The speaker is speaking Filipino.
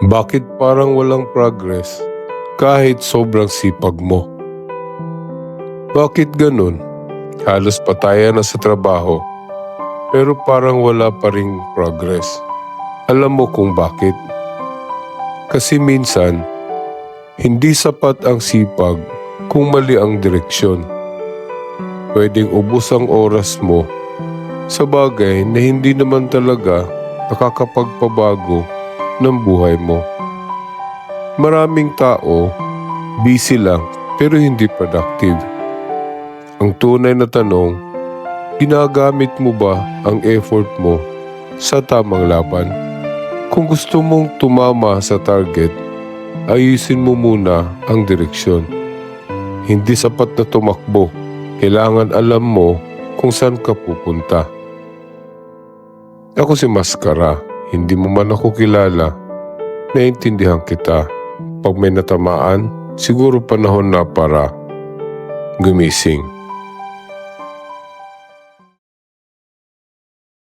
Bakit parang walang progress kahit sobrang sipag mo? Bakit ganun? Halos patayan na sa trabaho pero parang wala pa ring progress. Alam mo kung bakit? Kasi minsan, hindi sapat ang sipag kung mali ang direksyon. Pwedeng ubos ang oras mo sa bagay na hindi naman talaga nakakapagpabago ng buhay mo. Maraming tao, busy lang pero hindi productive. Ang tunay na tanong, ginagamit mo ba ang effort mo sa tamang laban? Kung gusto mong tumama sa target, ayusin mo muna ang direksyon. Hindi sapat na tumakbo, kailangan alam mo kung saan ka pupunta. Ako si Maskara, hindi mo man ako kilala, naiintindihan kita. Pag may natamaan, siguro panahon na para gumising.